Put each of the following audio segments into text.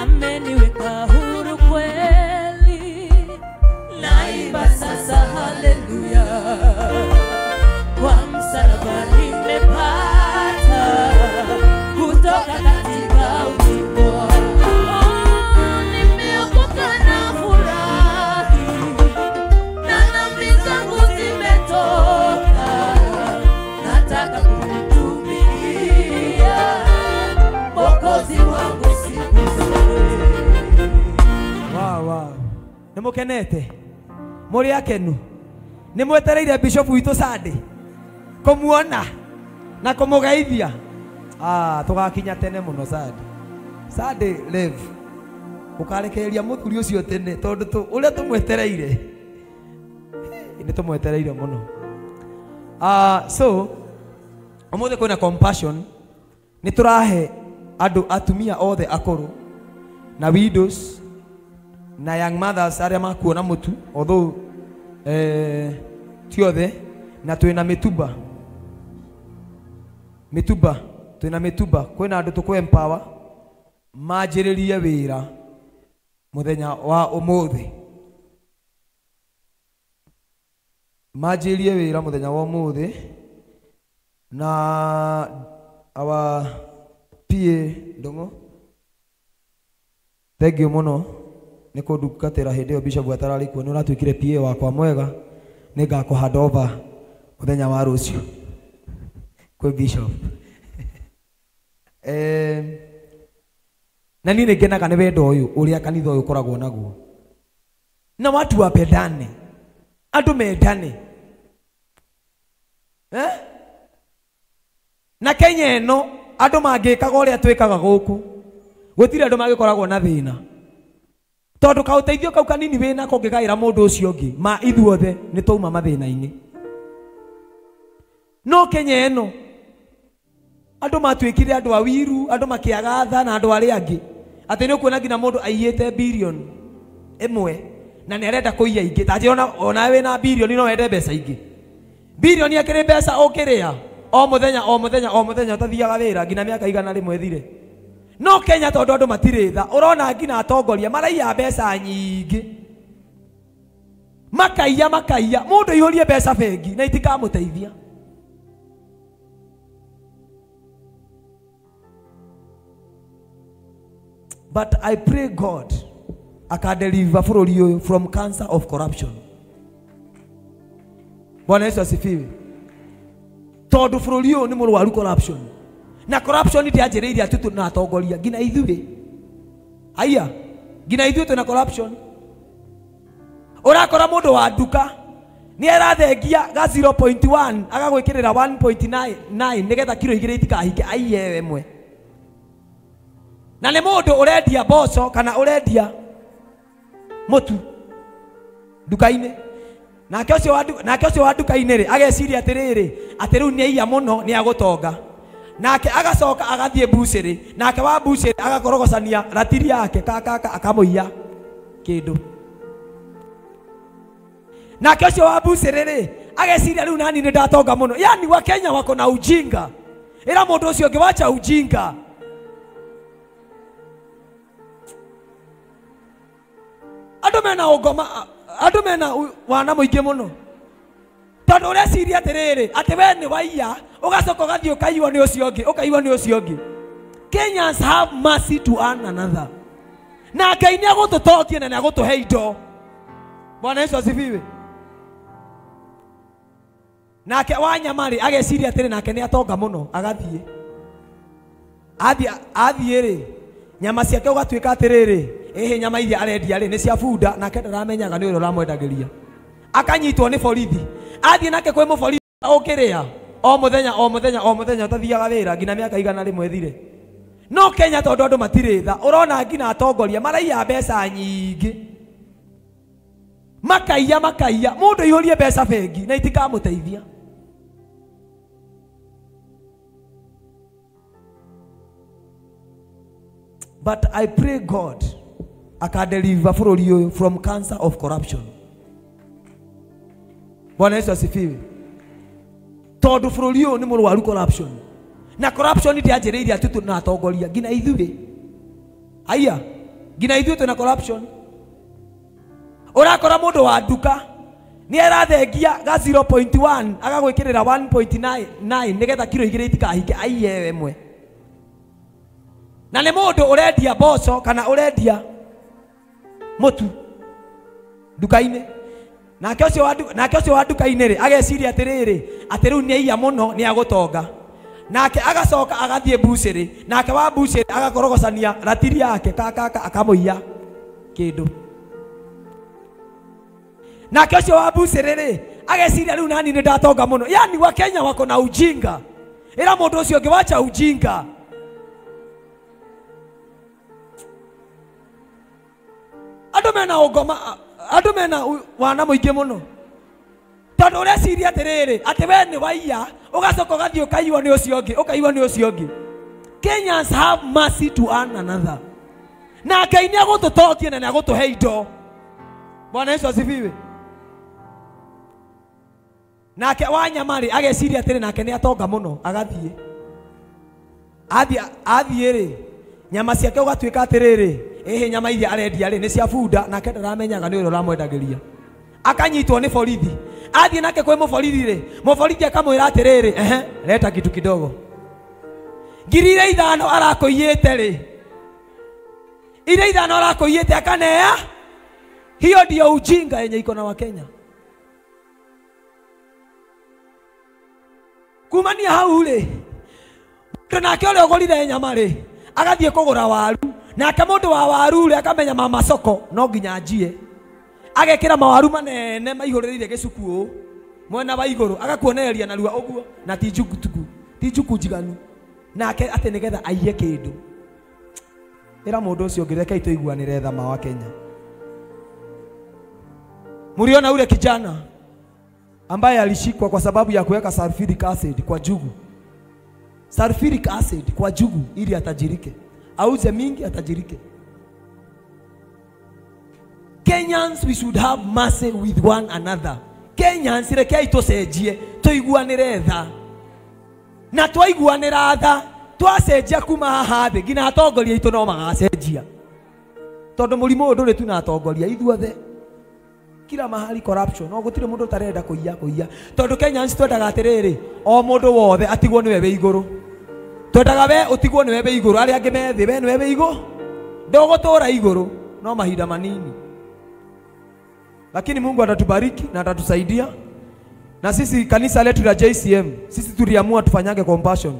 ameniweka huru kweli. Naimba sasa haleluya, kwa msalaba nimepata kutoka katika utumwa. Nimeokoka na furahi, na dhambi zangu zimetoka. Nataka kumtumikia Mwokozi wangu siku zote. Wow. Nimukenete muri akenu nimwetereire Bishop witu Sade kumuona na kumugeithia. Tugakinya tene muno Sade live ukarekereria muthuri ucio tene tondu uria tumwetereire ni tumwetereire muno. So umuthi kwina compassion ni turahe andu atumia othe akuru na widows na young mothers aria makuona mutu although ti othe, na twina mituba kwina andu tukwe empower manjiririe wira muthenya wa umuthi, na our PA Ndongo, thank you muno ni kundukatira hindi yo Bishop atarari kuo, ni uratwikire PA wakwa mwega, ni ngakuhanda over muthenya wa rucio kwe Bishop. Na ni ngenaga ni wendo uyu uria kanitha uyu koragwo naguo, na watu wapendane, andu mendane na Kenya eno andu mangikaga uria twikaga guku gutire andu magikoragwo na thina, tondu kauteithio kau kanini wina kungigaira mundu ucio ungi ma ithuothe ni twauma mathina-ini. No Kenya eno andu matwikire andu awiru, andu makiagatha na andu aria angi ati ni kuona ngina mundu aiyete billion imwe na ni arenda kuiya ingi. Taje ona wina billion no wende mbeca ingi, billion yakire mbeca ukiria o muthenya utathiaga wira ngina miaka igana rimwe thire. No Kenya tondu andu matire tha, urona ngina atongoria maraiya mbeca nyingi, makaiya mundu ihurie mbeca bengi na itikamuteithia. But I pray God akadeliver bururi uyu from cancer of corruption. Bwana Yesu asifiwe. Tondu bururi uyu ni murwaru corruption, na corruption iti anjiriire atutu na atongoria ngina ithuĩ. Aya ngina ithuĩ tuna corruption. Urakora mundu wa nduka ni arathengia ga 0.1 agagwikirira 1.9 nigetha kilo igire itikahinge aiye mwe. Na ni mundu urendia boco kana urendia mutu nduka-ini, nake ucio wa nduka-ini ri ageciria atiriri ati riu ni aiya muno ni agutonga, nake agacoka agathie buciri, nake wa buciri agakorogocania ratiri yake kaka akamuiya kindu, nake ucio wa buciri ri ageciria riu nani ni ndatonga muno. Yani wa Kenya wako na ujinga, ira mundu ucio ngiwacha ujinga. Andu mena ugoma, andu mena wana muingi muno, tondu ureciria atiriri ati we ni waiya ugacoka ugathie ukaiwa ni ucio ungi. Kenyans have mercy to one another, na Ngai ni agututongia na ni agutuhe indo. Bwana Yesu asifiwe. Nake wanyamari ageciria atiri nake ni atonga muno, agathie athie ri nyama ciake ugatwika atiriri nyama iria arendia ri ni cia bunda, nake ndaramenyaga ni uri uramwendagiria. Akanyitwo ni borithi, athie nake kwe muborithi ukiria o muthenya utathiaga wira ngina miaka igana rimwe thire. No Kenya tondu andu matire tha, urona ngina atongoria maraiya mbeca nyingi, makaiya mundu ihurie mbeca bengi na itikamuteithia. But I pray God akadeliver bururi uyu from cancer of corruption. Bwana Yesu asifiwe. Tondu bururi uyu ni murwaru corruption, na corruption iti anjiriire atutu na atongoria ngina ithuĩ. Aya Gina ithuĩ twĩna corruption. Urakora mũndũ wa nduka ni arathengia ga 0.1 agagwĩkĩrĩra 1.9 nigetha kilo 2 itikahinge aiye mwe. Na nĩ mũndũ ũrendia mboco kana ũrendia mũtu nduka-inĩ. Nake ũcio wa nduka-inĩ rĩ ageciria atĩrĩrĩ atĩ rĩu nĩ aiya mũno nĩ agũtonga. Nake agacoka agathiĩ bucĩrĩ, nake wa bucĩrĩ agakorogocania ratiri yake kaka akamũiya kĩndũ. Nake ũcio wa bucĩrĩ rĩ ageciria rĩu nani nĩ ndatonga mũno. Yani wa Kenya wako na ujinga. Ila mũndũ ũcio ũngĩ wacha ujinga. Andũ mena ũngoma, andũ mena wana mũingĩ mũno. Tondũ ũreciria atĩrĩrĩ atĩ we nĩ waiya ũgacoka ũgathiĩ ũkaiywo nĩ ũcio ũngĩ, ũkaiywo nĩ ũcio ũngĩ. Kenyans have mercy to one another. Na Ngai nĩ agũtũtongia na nĩ agũtũhe indo. Bwana Yesu asifiwe. Nake Wanyama-rĩ ageciria atĩrĩ nake nĩ atonga mũno agathiĩ. Athiĩ rĩ nyama ciake ũgatuĩka atĩrĩrĩ nyama iria arendia rĩ nĩ cia bunda nake ndaramenyaga nĩ ũrĩa ũramwendagĩria. Akanyitwo nĩ borithi. Athiĩ nake kwĩ mũborithi rĩ mũborithi akamwĩra atĩrĩrĩ leta kitu kidogo. Ngiri 5 arakũiyĩte rĩ. Ile 5 arakũiyĩte akaneya. Hiyo ndio ujinga yenye iko na Wakenya. Kumania hau rĩ nake ũrĩa ũgũrire nyama rĩ agathiĩ kũgũra waru. Nake mũndũ wa waru rĩ akamenya mama soko no nginya njie. Agekĩra mawaru manene maihũrĩrĩire gĩcuku mwena wa igũrũ agakuonereria narua ũguo na ti njuku njiganu. Nake atĩ nĩgetha aiye kĩndũ. Ĩra mũndũ ũcio ũngĩ reke tũiguanĩre tha ma wa Kenya. Mliona ule kijana ambaye alishikwa kwa sababu ya kuweka sulfuric acid kwa jugu. Sulfuric acid kwa jugu ili atajirike. Auze mingi atajirike. Kenyans, we should have mercy with one another. Kenyans rekei tucenjie tuiguanire tha. Na twaiguanira tha twacenjia kuma haha thĩ ngina atongoria itũ no magacenjia. Tondũ mũrimũ ndũrĩ tu na atongoria ithuothe. Kila mahali corruption. No gutire mundu tarenda kuiya. Tondu Kenyans twendaga atiriri o mundu wothe atigwo niwe we iguru. Twendaga we utigwo niwe we iguru. Ari angi methi we niwe we iguru. Ndogutura iguru no mahinda manini. Lakini Mungu atatubariki na atatusaidia. Na sisi kanisa letu la JCM sisi tuliamua tufanyage compassion.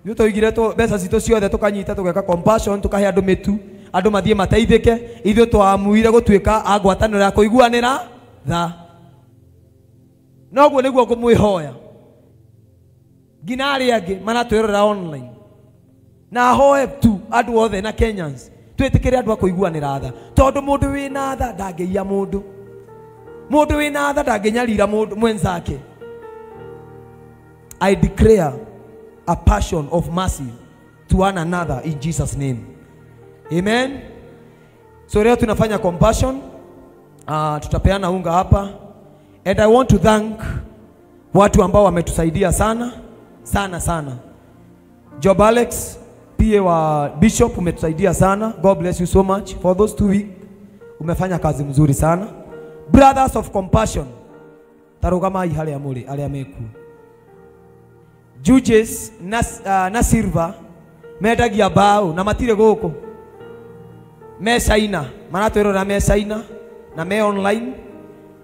Yuto igireto besa zito ciothe tukanyita tugeka compassion tukahe andu mitu. Andu mathie mateithike ithuĩ twamuire gũtuĩka agwatanĩro ya kũiguanĩra tha. Noguo nĩguo ngũmwĩhoya ngina arĩa angĩ maratwĩrora online na hoe tu andũ othe na Kenyans twĩtĩkĩre andũ a kũiguanĩra tha. Tondũ mũndũ wĩna tha ndangĩiya mũndũ. Mũndũ wĩna tha ndangĩnyarira mũndũ mwenzake. I declare a passion of mercy to one another in Jesus' name. Amen. So leo tunafanya compassion. Tutapeana unga hapa. And I want to thank watu ambao wametusaidia sana sana. Job Alex pia wa Bishop umetusaidia sana. God bless you so much for those 2 weeks. Umefanya kazi mzuri sana. Brothers of compassion tarugamai hali amuri ali ameku. Judges na silver medagia bao na matire goko. Me China maratwirora me China na me online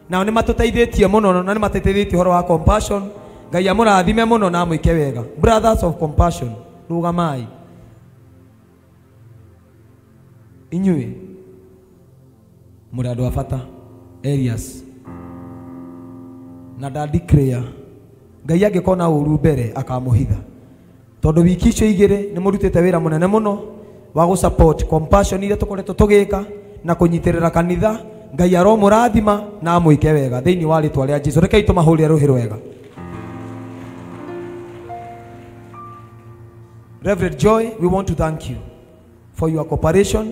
na nĩ matũteithĩtie mũno na nĩ mateithĩtie horo wa compassion. Ngai amũrathime mũno na mwĩke wega. Brothers of compassion rugamai. Inyuĩ mũrĩ andũ a bata Elias na declare Ngai angĩkona ũru mbere akamũhitha. Tondũ wiki icio igĩrĩ nĩ mũrutĩte wĩra mũnene mũno wa support compassion ile tukoretwo tugika na kunyitirira kanitha. Ngai aromurathima na mwike wega thiini wa ritwa ria Jesu. Rekei tumahurire ruhiro wega. Reverend Joy, we want to thank you for your cooperation.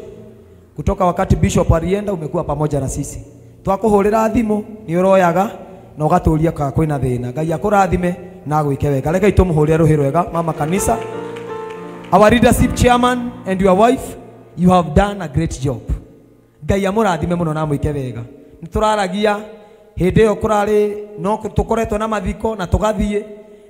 Kutoka wakati Bishop alienda umekuwa pamoja na sisi. Twakuhurira thimu ni uroyaga na ugaturia ka kwina thina. Ngai akurathime na gwike wega. Rekei tumuhurire ruhiro wega mama kanisa. Our leadership chairman and your wife, you have done a great job. Ngai amurathime muno na mwike wega. Nituraragia hindi yo kurari no tukoretwo na mathiko na tugathie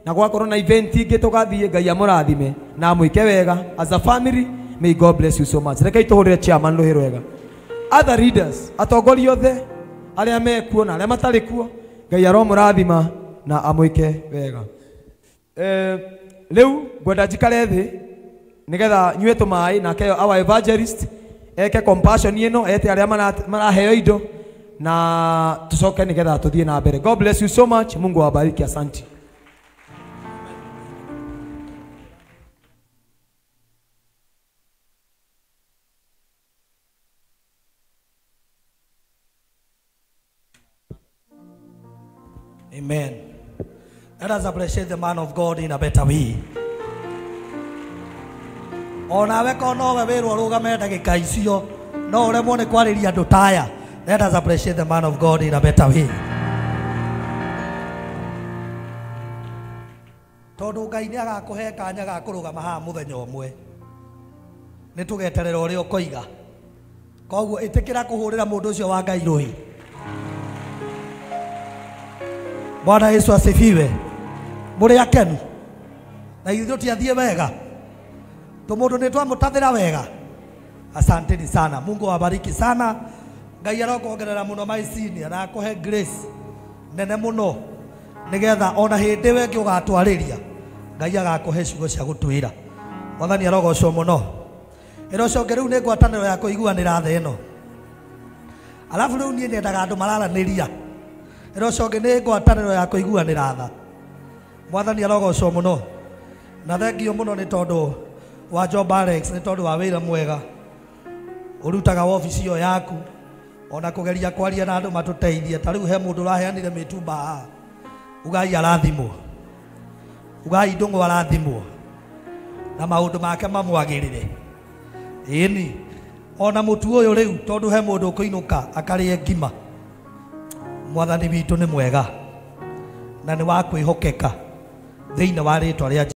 na gwakorwo na event ingi tugathie. Ngai amurathime na mwike wega as a family. May God bless you so much. Reke ituhurire chairman ruhiro wega. Other leaders atongoria othe aria mekuo na aria matari kuo, Ngai aromurathima na amwike wega. Leu gwenda njikare thi nigetha nyue tumai na ke our evangelist eke compassion ino ete aria maraheo indo na tucoke nigetha tuthie na mbere. God bless you so much. Mungu awabariki. Asante. Amen. Let us appreciate the man of God in a better way. Ona weko no we wero rugame ndagika icio no uremwo ni kwariria andu taya. Let us appreciate the man of God in a better way. Tondu Ngai ni agakuhe kanya ga kurugama ha muthenya umwe. Ni tugeterera uri ukoiga. Koguo itikira kuhurira mundu ucio wa Ngai ruhi. Bwana Yesu asifiwe. Muri akenu na ithuĩ tiathie wega tũmũndũ nĩ twamũtathĩra wega. Asanteni sana. Mungu awabariki sana. Ngai arokuongerera mũno maicini na akuhe grace nene mũno nigetha ona hĩndĩ we ngĩ ũgatwarĩria Ngai agakuhe ciugo cia gũtwĩra. Mwathani arogocwo mũno. Ĩroconge rĩu nĩ ngwatanĩro ya kũiguanĩra thĩ ĩno. Alafu rĩu niĩ nyendaga andũ mararanĩria. Ĩroconge nĩ ngwatanĩro ya kũiguanĩra tha. Mwathani arogocwo mũno. Na thengio mũno nĩ tondũ wa Job Alex, nĩ tondũ wa wĩra mwega ũrutaga ofici ĩyo yaku, ona kũgeria kwaria na andũ matũteithie. Ta rĩu he mũndũ ũraheanire mĩtumba ugai arathimwo, ugai ndũng'ũ arathimwo na maũndũ make mamwagĩrĩre. Ĩni ona mũtu ũyũ rĩu tondũ he mũndũ ũkũinũka akarĩe ngima. Mwathani witũ nĩ mwega na nĩ wa kwĩhokeka thĩinĩ wa rĩtwa rĩa